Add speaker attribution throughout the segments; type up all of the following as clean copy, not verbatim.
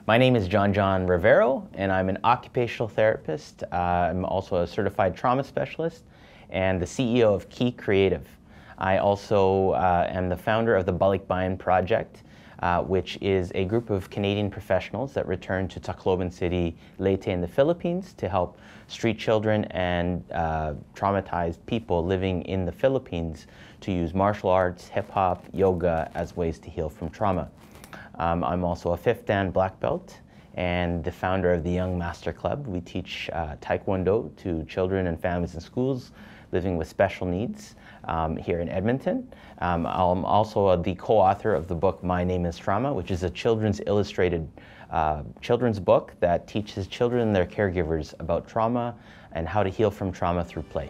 Speaker 1: My name is Jon Jon Rivero, and I'm an occupational therapist. I'm also a certified trauma specialist and the CEO of Key Creative. I also am the founder of the Balikbayan Project, which is a group of Canadian professionals that return to Tacloban City, Leyte in the Philippines to help street children and traumatized people living in the Philippines to use martial arts, hip-hop, yoga as ways to heal from trauma. I'm also a 5th Dan black belt and the founder of the Young Master Club. We teach Taekwondo to children and families in schools living with special needs here in Edmonton. I'm also the co-author of the book My Name is Trauma, which is a children's illustrated children's book that teaches children and their caregivers about trauma and how to heal from trauma through play.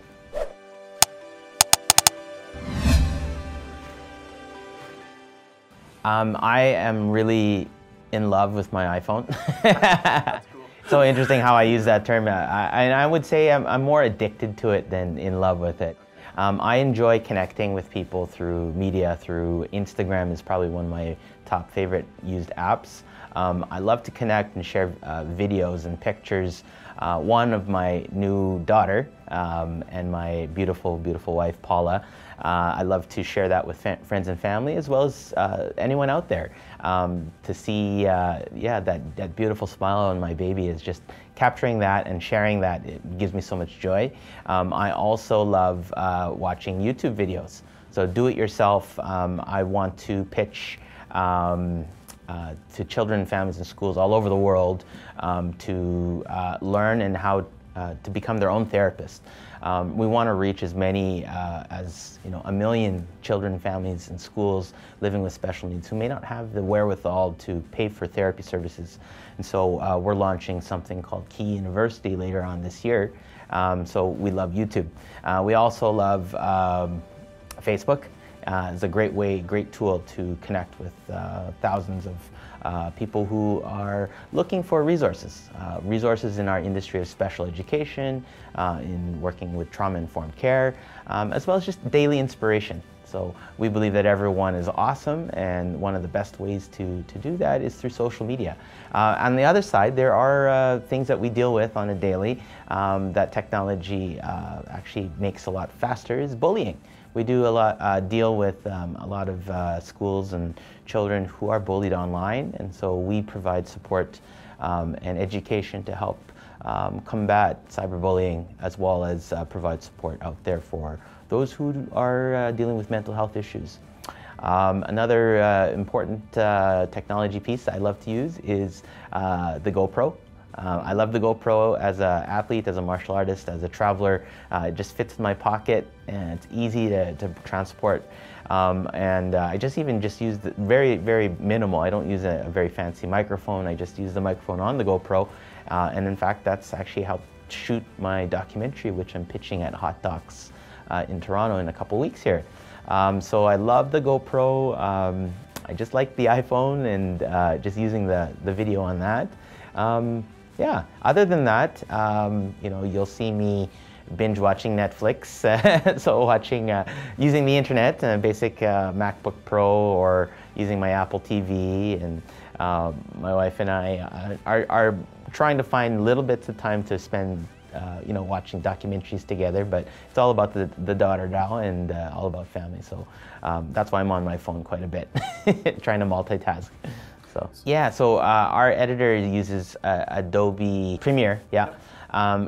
Speaker 1: I am really in love with my iPhone.
Speaker 2: That's cool.
Speaker 1: So interesting how I use that term. I would say I'm more addicted to it than in love with it. I enjoy connecting with people through media, through Instagram is probably one of my top favorite used apps. I love to connect and share videos and pictures. One of my new daughter and my beautiful, beautiful wife, Paula. I love to share that with friends and family as well as anyone out there. To see, that beautiful smile on my baby is just capturing that and sharing that. It gives me so much joy. I also love watching YouTube videos. So do it yourself. I want to pitch to children and families in schools all over the world to learn and how to become their own therapist. We want to reach as many as 1 million children and families in schools living with special needs who may not have the wherewithal to pay for therapy services. And so we're launching something called Key University later on this year. So we love YouTube. We also love Facebook. It's a great tool to connect with thousands of people who are looking for resources. Resources in our industry of special education, in working with trauma-informed care, as well as just daily inspiration. So we believe that everyone is awesome, and one of the best ways to do that is through social media. On the other side, there are things that we deal with on a daily that technology actually makes a lot faster, is bullying. We do a lot, deal with a lot of schools and children who are bullied online, and so we provide support and education to help combat cyberbullying, as well as provide support out there for those who are dealing with mental health issues. Another important technology piece I love to use is the GoPro. I love the GoPro as an athlete, as a martial artist, as a traveler. It just fits in my pocket and it's easy to transport. I just use the very minimal. I don't use a very fancy microphone. I just use the microphone on the GoPro. And in fact, that's actually helped shoot my documentary, which I'm pitching at Hot Docs in Toronto in a couple weeks here. So I love the GoPro. I just like the iPhone and just using the video on that. Yeah, other than that, you'll see me binge watching Netflix, so using the internet, a basic MacBook Pro, or using my Apple TV, and my wife and I are trying to find little bits of time to spend watching documentaries together, but it's all about the daughter now and all about family, so that's why I'm on my phone quite a bit, trying to multitask. So our editor uses Adobe Premiere, yeah.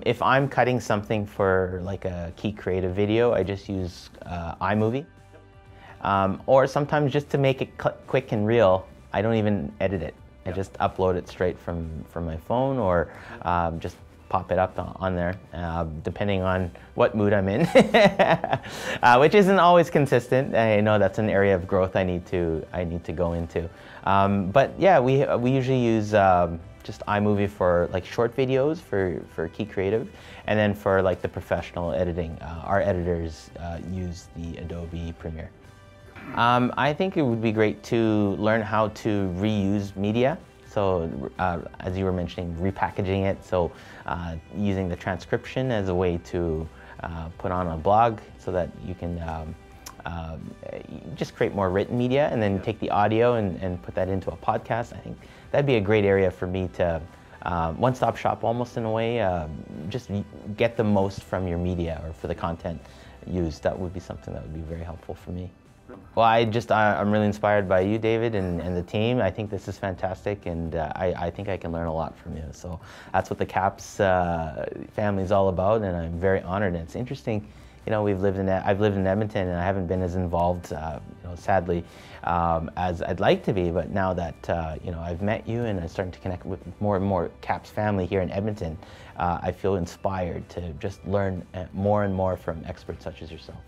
Speaker 1: If I'm cutting something for like a Key Creative video, I just use iMovie. Or sometimes just to make it quick and real, I don't even edit it. I just upload it straight from my phone, or just pop it up on there, depending on what mood I'm in, which isn't always consistent. I know that's an area of growth I need to go into. But yeah, we usually use just iMovie for like short videos for Key Creative, and then for like the professional editing, our editors use the Adobe Premiere. I think it would be great to learn how to reuse media. So as you were mentioning, repackaging it, so using the transcription as a way to put on a blog so that you can just create more written media and then take the audio and put that into a podcast. I think that'd be a great area for me to one-stop shop almost in a way, just get the most from your media or for the content used. That would be something that would be very helpful for me. Well, I'm really inspired by you, David, and the team. I think this is fantastic, and I think I can learn a lot from you. So that's what the CAPS family is all about, and I'm very honored. And it's interesting, you know, I've lived in Edmonton, and I haven't been as involved, you know, sadly, as I'd like to be. But now that you know, I've met you and I'm starting to connect with more and more CAPS family here in Edmonton, I feel inspired to just learn more and more from experts such as yourself.